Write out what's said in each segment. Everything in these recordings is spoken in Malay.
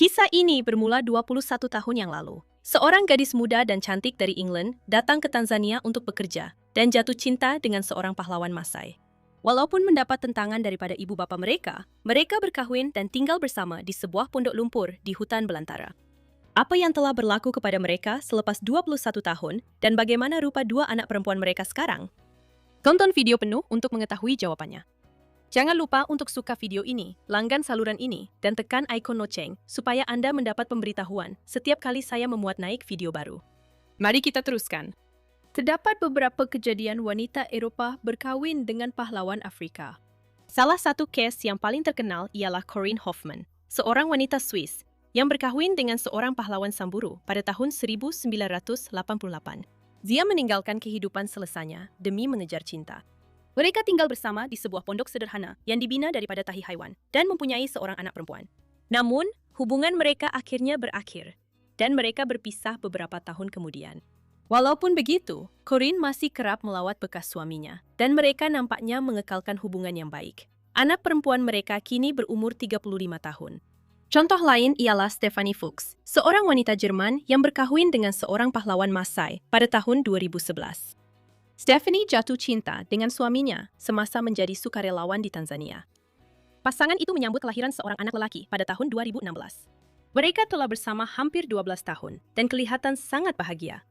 Kisah ini bermula 21 tahun yang lalu. Seorang gadis muda dan cantik dari England datang ke Tanzania untuk bekerja dan jatuh cinta dengan seorang pahlawan Masai. Walaupun mendapat tentangan daripada ibu bapa mereka, mereka berkahwin dan tinggal bersama di sebuah pondok lumpur di hutan belantara. Apa yang telah berlaku kepada mereka selepas 21 tahun dan bagaimana rupa dua anak perempuan mereka sekarang? Tonton video penuh untuk mengetahui jawabannya. Jangan lupa untuk suka video ini, langgan saluran ini, dan tekan ikon loceng supaya Anda mendapat pemberitahuan setiap kali saya memuat naik video baru. Mari kita teruskan. Terdapat beberapa kejadian wanita Eropa berkahwin dengan pahlawan Afrika. Salah satu case yang paling terkenal ialah Corinne Hoffman, seorang wanita Swiss yang berkahwin dengan seorang pahlawan Samburu pada tahun 1988. Dia meninggalkan kehidupan selesanya demi mengejar cinta. Mereka tinggal bersama di sebuah pondok sederhana yang dibina daripada tahi haiwan dan mempunyai seorang anak perempuan. Namun, hubungan mereka akhirnya berakhir dan mereka berpisah beberapa tahun kemudian. Walaupun begitu, Corinne masih kerap melawat bekas suaminya dan mereka nampaknya mengekalkan hubungan yang baik. Anak perempuan mereka kini berumur 35 tahun. Contoh lain ialah Stephanie Fuchs, seorang wanita Jerman yang berkahwin dengan seorang pahlawan Masai pada tahun 2011. Stephanie jatuh cinta dengan suaminya semasa menjadi sukarelawan di Tanzania. Pasangan itu menyambut kelahiran seorang anak lelaki pada tahun 2016. Mereka telah bersama hampir 12 tahun dan kelihatan sangat bahagia.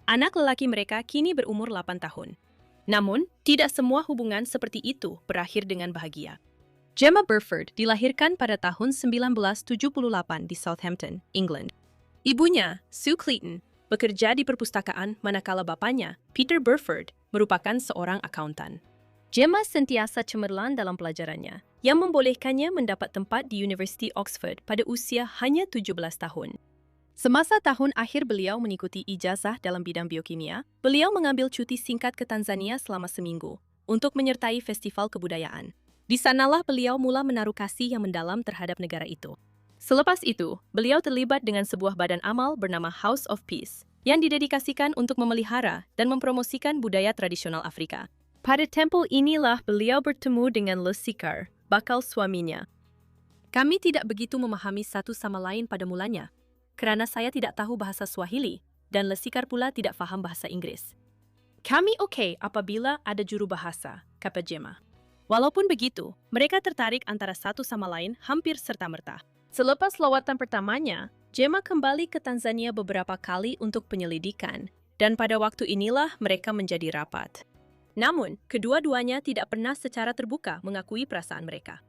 Anak lelaki mereka kini berumur 8 tahun. Namun, tidak semua hubungan seperti itu berakhir dengan bahagia. Gemma Burford dilahirkan pada tahun 1978 di Southampton, England. Ibunya, Sue Clayton, bekerja di perpustakaan manakala bapaknya, Peter Burford, merupakan seorang akuntan. Gemma sentiasa cemerlang dalam pelajarannya, yang membolehkannya mendapat tempat di University Oxford pada usia hanya 17 tahun. Semasa tahun akhir beliau mengikuti ijazah dalam bidang biokimia, beliau mengambil cuti singkat ke Tanzania selama seminggu untuk menyertai festival kebudayaan. Di sanalah beliau mula menaruh kasih yang mendalam terhadap negara itu. Selepas itu, beliau terlibat dengan sebuah badan amal bernama House of Peace yang didedikasikan untuk memelihara dan mempromosikan budaya tradisional Afrika. Pada temple inilah beliau bertemu dengan Lesikar, bakal suaminya. Kami tidak begitu memahami satu sama lain pada mulanya, kerana saya tidak tahu bahasa Swahili dan Lesikar pula tidak faham bahasa Inggris. Kami oke apabila ada juru bahasa, kata Gemma. Walaupun begitu, mereka tertarik antara satu sama lain hampir serta-merta. Selepas lawatan pertamanya, Gemma kembali ke Tanzania beberapa kali untuk penyelidikan, dan pada waktu inilah mereka menjadi rapat. Namun, kedua-duanya tidak pernah secara terbuka mengakui perasaan mereka.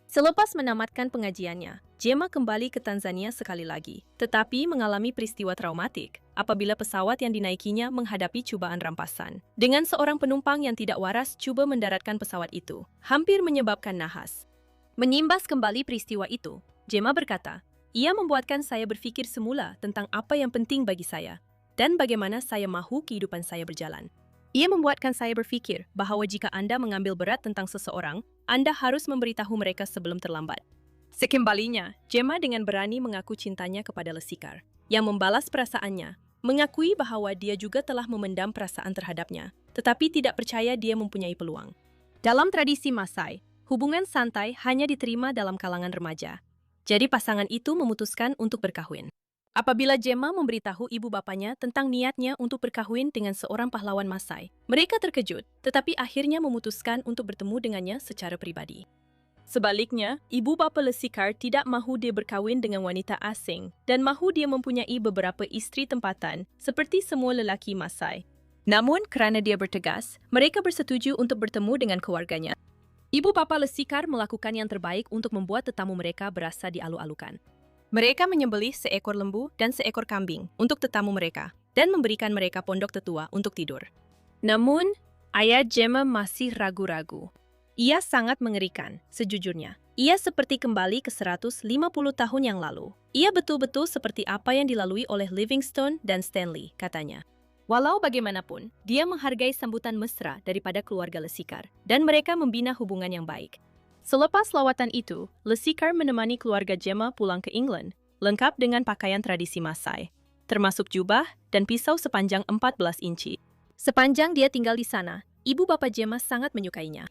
Selepas menamatkan pengajiannya, Gemma kembali ke Tanzania sekali lagi, tetapi mengalami peristiwa traumatik apabila pesawat yang dinaikinya menghadapi cubaan rampasan. Dengan seorang penumpang yang tidak waras coba mendaratkan pesawat itu, hampir menyebabkan nahas. Menyimbas kembali peristiwa itu, Gemma berkata, ia membuatkan saya berfikir semula tentang apa yang penting bagi saya dan bagaimana saya mahu kehidupan saya berjalan. Ia membuatkan saya berfikir bahawa jika Anda mengambil berat tentang seseorang, Anda harus memberitahu mereka sebelum terlambat. Sekembalinya, Gemma dengan berani mengaku cintanya kepada Lesikar, yang membalas perasaannya, mengakui bahawa dia juga telah memendam perasaan terhadapnya, tetapi tidak percaya dia mempunyai peluang. Dalam tradisi Masai, hubungan santai hanya diterima dalam kalangan remaja. Jadi pasangan itu memutuskan untuk berkahwin. Apabila Gemma memberitahu ibu bapanya tentang niatnya untuk berkahwin dengan seorang pahlawan Masai, mereka terkejut, tetapi akhirnya memutuskan untuk bertemu dengannya secara pribadi. Sebaliknya, ibu bapa Lesikar tidak mahu dia berkahwin dengan wanita asing dan mahu dia mempunyai beberapa istri tempatan seperti semua lelaki Masai. Namun, kerana dia bertegas, mereka bersetuju untuk bertemu dengan keluarganya. Ibu bapa Lesikar melakukan yang terbaik untuk membuat tetamu mereka berasa dialu-alukan. Mereka menyembelih seekor lembu dan seekor kambing untuk tetamu mereka dan memberikan mereka pondok tetua untuk tidur. Namun, ayah Gemma masih ragu-ragu. Ia sangat mengerikan, sejujurnya. Ia seperti kembali ke 150 tahun yang lalu. Ia betul-betul seperti apa yang dilalui oleh Livingstone dan Stanley, katanya. Walau bagaimanapun, dia menghargai sambutan mesra daripada keluarga Lesikar, dan mereka membina hubungan yang baik. Selepas lawatan itu, Lesikar menemani keluarga Gemma pulang ke England, lengkap dengan pakaian tradisi Masai, termasuk jubah dan pisau sepanjang 14 inci. Sepanjang dia tinggal di sana, ibu bapa Gemma sangat menyukainya.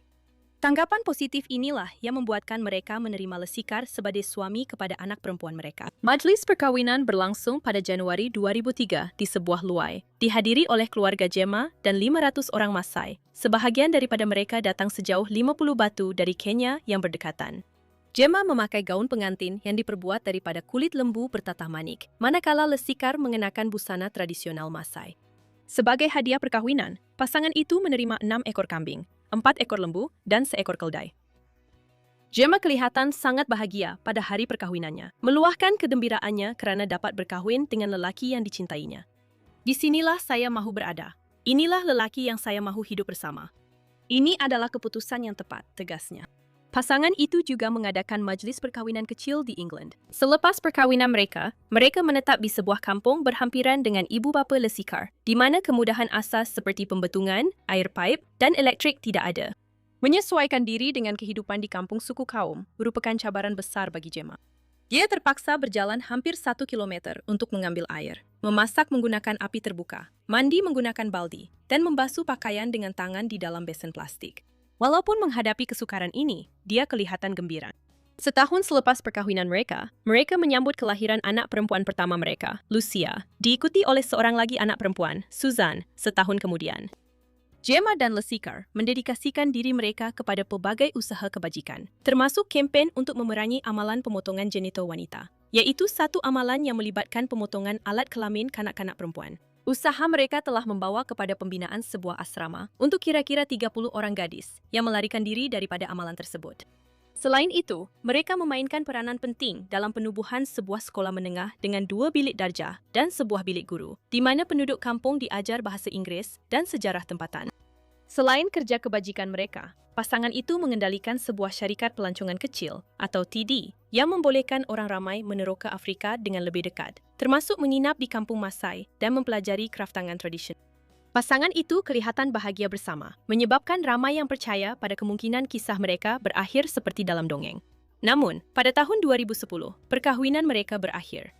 Tanggapan positif inilah yang membuatkan mereka menerima Lesikar sebagai suami kepada anak perempuan mereka. Majlis perkawinan berlangsung pada Januari 2003 di sebuah luai, dihadiri oleh keluarga Gemma dan 500 orang Masai. Sebahagian daripada mereka datang sejauh 50 batu dari Kenya yang berdekatan. Gemma memakai gaun pengantin yang diperbuat daripada kulit lembu bertatah manik, manakala Lesikar mengenakan busana tradisional Masai. Sebagai hadiah perkawinan, pasangan itu menerima 6 ekor kambing, 4 ekor lembu, dan seekor keldai. Gemma kelihatan sangat bahagia pada hari perkahwinannya, meluahkan kegembiraannya kerana dapat berkahwin dengan lelaki yang dicintainya. Disinilah saya mahu berada. Inilah lelaki yang saya mahu hidup bersama. Ini adalah keputusan yang tepat, tegasnya. Pasangan itu juga mengadakan majlis perkawinan kecil di England. Selepas perkawinan mereka menetap di sebuah kampung berhampiran dengan ibu bapa Lesikar, di mana kemudahan asas seperti pembetungan, air paip, dan elektrik tidak ada. Menyesuaikan diri dengan kehidupan di kampung suku kaum merupakan cabaran besar bagi Gemma. Dia terpaksa berjalan hampir 1 kilometer untuk mengambil air, memasak menggunakan api terbuka, mandi menggunakan baldi, dan membasuh pakaian dengan tangan di dalam besen plastik. Walaupun menghadapi kesukaran ini, dia kelihatan gembira. Setahun selepas perkawinan mereka menyambut kelahiran anak perempuan pertama mereka, Lucia, diikuti oleh seorang lagi anak perempuan, Susan, setahun kemudian. Gemma dan Lesikar mendedikasikan diri mereka kepada pelbagai usaha kebajikan, termasuk kempen untuk memerangi amalan pemotongan genital wanita, yaitu satu amalan yang melibatkan pemotongan alat kelamin kanak-kanak perempuan. Usaha mereka telah membawa kepada pembinaan sebuah asrama untuk kira-kira 30 orang gadis yang melarikan diri daripada amalan tersebut. Selain itu, mereka memainkan peranan penting dalam penubuhan sebuah sekolah menengah dengan 2 bilik darjah dan sebuah bilik guru, di mana penduduk kampung diajar bahasa Inggeris dan sejarah tempatan. Selain kerja kebajikan mereka, pasangan itu mengendalikan sebuah syarikat pelancongan kecil atau TD yang membolehkan orang ramai meneroka Afrika dengan lebih dekat, termasuk menginap di kampung Masai dan mempelajari kraftangan tradisional. Pasangan itu kelihatan bahagia bersama, menyebabkan ramai yang percaya pada kemungkinan kisah mereka berakhir seperti dalam dongeng. Namun, pada tahun 2010, perkahwinan mereka berakhir.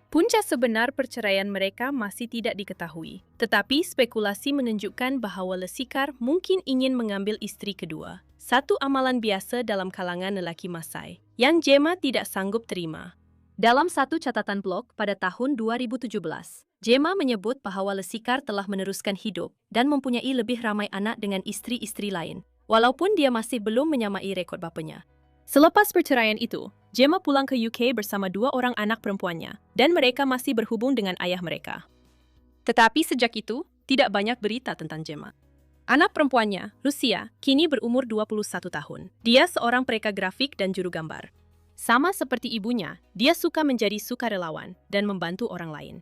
Punca sebenar perceraian mereka masih tidak diketahui, tetapi spekulasi menunjukkan bahawa Lesikar mungkin ingin mengambil isteri kedua, satu amalan biasa dalam kalangan lelaki Masai, yang Gemma tidak sanggup terima. Dalam satu catatan blog pada tahun 2017, Gemma menyebut bahawa Lesikar telah meneruskan hidup dan mempunyai lebih ramai anak dengan isteri-isteri lain, walaupun dia masih belum menyamai rekod bapanya. Selepas perceraian itu, Gemma pulang ke UK bersama 2 orang anak perempuannya, dan mereka masih berhubung dengan ayah mereka. Tetapi sejak itu, tidak banyak berita tentang Gemma. Anak perempuannya, Lucia, kini berumur 21 tahun. Dia seorang pereka grafik dan juru gambar. Sama seperti ibunya, dia suka menjadi sukarelawan dan membantu orang lain.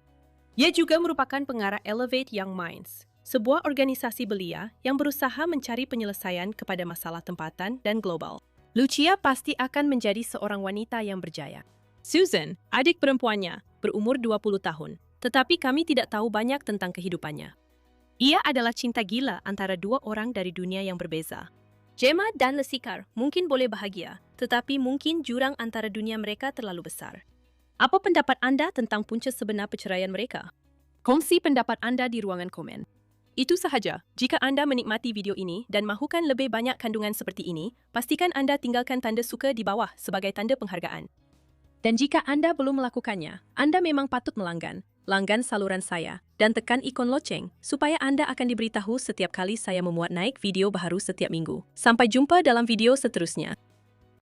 Ia juga merupakan pengarah Elevate Young Minds, sebuah organisasi belia yang berusaha mencari penyelesaian kepada masalah tempatan dan global. Lucia pasti akan menjadi seorang wanita yang berjaya. Susan, adik perempuannya, berumur 20 tahun, tetapi kami tidak tahu banyak tentang kehidupannya. Ia adalah cinta gila antara 2 orang dari dunia yang berbeza. Gemma dan Lesikar mungkin boleh bahagia, tetapi mungkin jurang antara dunia mereka terlalu besar. Apa pendapat anda tentang punca sebenar perceraian mereka? Kongsi pendapat anda di ruangan komen. Itu sahaja. Jika anda menikmati video ini dan mahukan lebih banyak kandungan seperti ini, pastikan anda tinggalkan tanda suka di bawah sebagai tanda penghargaan. Dan jika anda belum melakukannya, anda memang patut melanggan saluran saya dan tekan ikon loceng supaya anda akan diberitahu setiap kali saya memuat naik video baru setiap minggu. Sampai jumpa dalam video seterusnya.